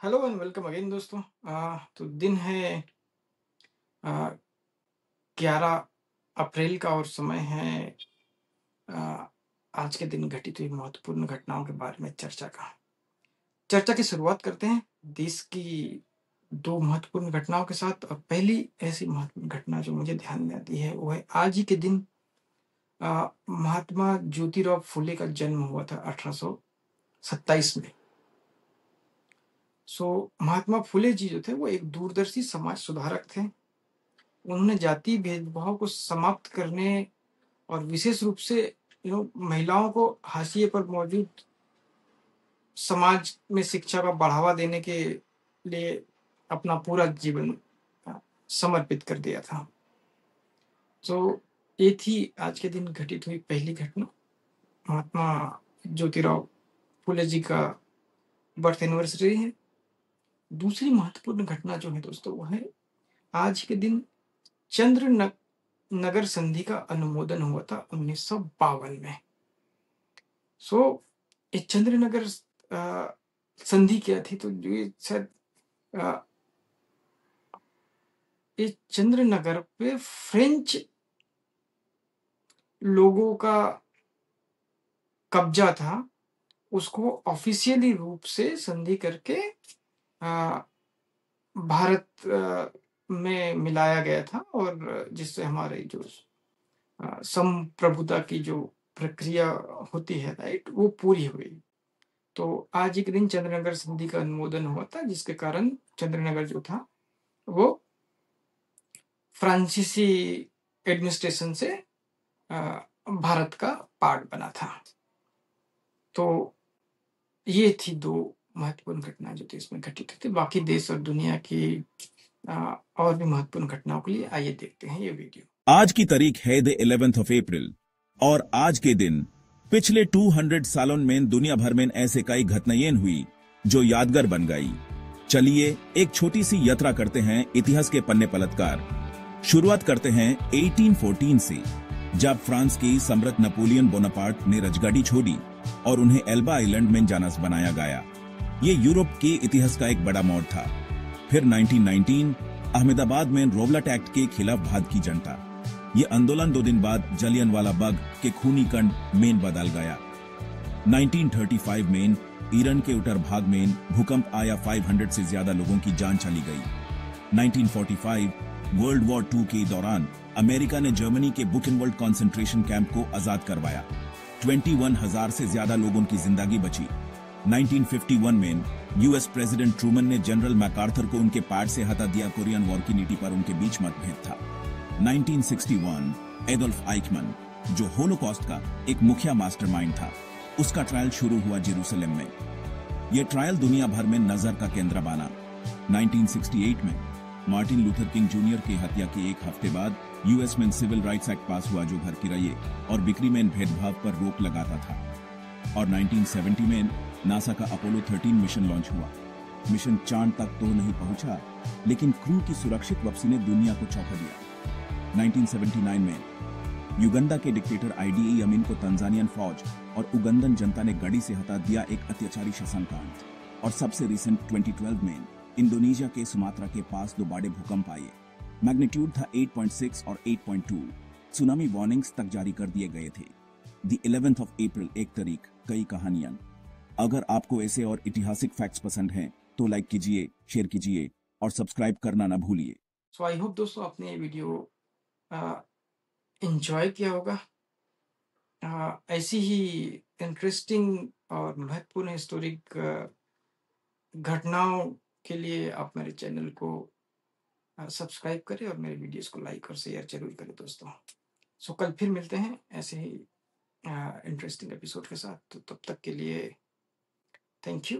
Hello and welcome again दोस्तों। तो दिन है अ, 11 अप्रैल का और समय है अ, आज के दिन घटित हुई महत्वपूर्ण घटनाओं के बारे में चर्चा का। चर्चा की शुरुआत करते हैं देश की 2 महत्वपूर्ण घटनाओं के साथ और पहली ऐसी महत्वपूर्ण घटना जो मुझे ध्यान में आती है वो है आज ही के दिन महात्मा ज्योतिराव फुले का जन्म हुआ था 1827 में। महात्मा फुले जी जो थे वो एक दूरदर्शी समाज सुधारक थे। उन्होंने जाति भेदभाव को समाप्त करने और विशेष रूप से महिलाओं को हाशिए पर मौजूद समाज में शिक्षा का बढ़ावा देने के लिए अपना पूरा जीवन समर्पित कर दिया था। तो ये थी आज के दिन घटित हुई पहली घटना, महात्मा ज्योतिराव फुले जी का बर्थ एनिवर्सरी है। दूसरी महत्वपूर्ण घटना जो है दोस्तों वो है आज के दिन चंद्र नगर संधि का अनुमोदन हुआ था 1952 में। ये चंद्रनगर संधि क्या थी? तो जो ये शायद ये चंद्रनगर पे फ्रेंच लोगों का कब्जा था, उसको ऑफिशियली रूप से संधि करके आ, भारत में मिलाया गया था और जिससे हमारे जो संप्रभुता की जो प्रक्रिया होती है, राइट, वो पूरी हुई। तो आज एक दिन चंद्रनगर संधि का अनुमोदन हुआ था जिसके कारण चंद्रनगर जो था वो फ्रांसीसी एडमिनिस्ट्रेशन से भारत का पार्ट बना था। तो ये थी 2 महत्वपूर्ण घटनाएं जो देश में घटित हुई थी। बाकी देश और दुनिया की और भी महत्वपूर्ण घटनाओं के लिए आइए देखते हैं ये वीडियो। आज की तारीख है द 11th ऑफ अप्रैल और आज के दिन पिछले 200 सालों में दुनिया भर में ऐसे कई घटनाएं हुई जो यादगार बन गई। चलिए एक छोटी सी यात्रा करते हैं इतिहास के पन्ने पलटकर। शुरुआत करते हैं 1814 से, जब फ्रांस की सम्राट नेपोलियन बोनापार्ट ने राजगाड़ी छोड़ी और उन्हें एल्बा आइलैंड में जाना बनाया गया। ये यूरोप के इतिहास का एक बड़ा मोड़ था। फिर 1919 अहमदाबाद में रोवलट एक्ट के खिलाफ भारत की जनता। ये आंदोलन 2 दिन बाद जलियांवाला बाग के खूनी कांड में बदल गया। 1935 में ईरान के उत्तर भाग में भूकंप आया, 500 से ज्यादा लोगों की जान चली गई। 1945 वर्ल्ड वॉर 2 के दौरान अमेरिका ने जर्मनी के बुचेनवाल्ड कंसंट्रेशन कैंप को आजाद करवाया। 21,000 से ज्यादा लोगों की जिंदगी बची। 1951 में यूएस प्रेसिडेंट ट्रूमन ने जनरल मैकार्थर को उनके पैड से हटा दिया। कोरियन वॉर की नीति पर उनके बीच मतभेद था। 1961 एडोल्फ आइकमन, जो होलोकॉस्ट का एक मुखिया मास्टरमाइंड था, उसका ट्रायल शुरू हुआ जेरूसलम में। यह ट्रायल दुनिया भर में नजर का केंद्र बना। 1968 में मार्टिन लूथर किंग जूनियर की हत्या के एक हफ्ते बाद यूएस में सिविल राइट्स एक्ट पास हुआ जो घर किराए और बिक्री में भेदभाव पर रोक लगाता था। और 1970 में नासा का अपोलो 13 मिशन लॉन्च हुआ। मिशन चांद तक तो नहीं पहुंचा, लेकिन क्रू की सुरक्षित वापसी ने दुनिया को चौंका दिया। 1979 में युगांडा के डिक्टेटर आईडी अमीन को तंजानियन फौज और उगंदन जनता ने गाड़ी से हटा दिया, एक अत्याचारी शासनकांड। और सबसे रिसेंट 2012 में इंडोनेशिया के सुमात्रा के पास 2 बड़े भूकंप आए। मैग्नीट्यूड था 8.6 और 8.2। सुनामी वार्निंग्स तक जारी कर दिए गए थे। द 11th ऑफ अप्रैल, एक तारीख, कई कहानियां। अगर आपको ऐसे और ऐतिहासिक फैक्ट्स पसंद हैं तो लाइक कीजिए, शेयर कीजिए और सब्सक्राइब करना ना भूलिए। सो आई होप दोस्तों आपने ये वीडियो एंजॉय किया होगा। ऐसी ही इंटरेस्टिंग और महत्वपूर्ण हिस्टोरिक घटनाओं के लिए आप मेरे चैनल को सब्सक्राइब करें और मेरे वीडियोस को लाइक और शेयर जरूर करें दोस्तों। कल फिर मिलते हैं ऐसे ही इंटरेस्टिंग एपिसोड के साथ। तो तब तक के लिए थैंक यू।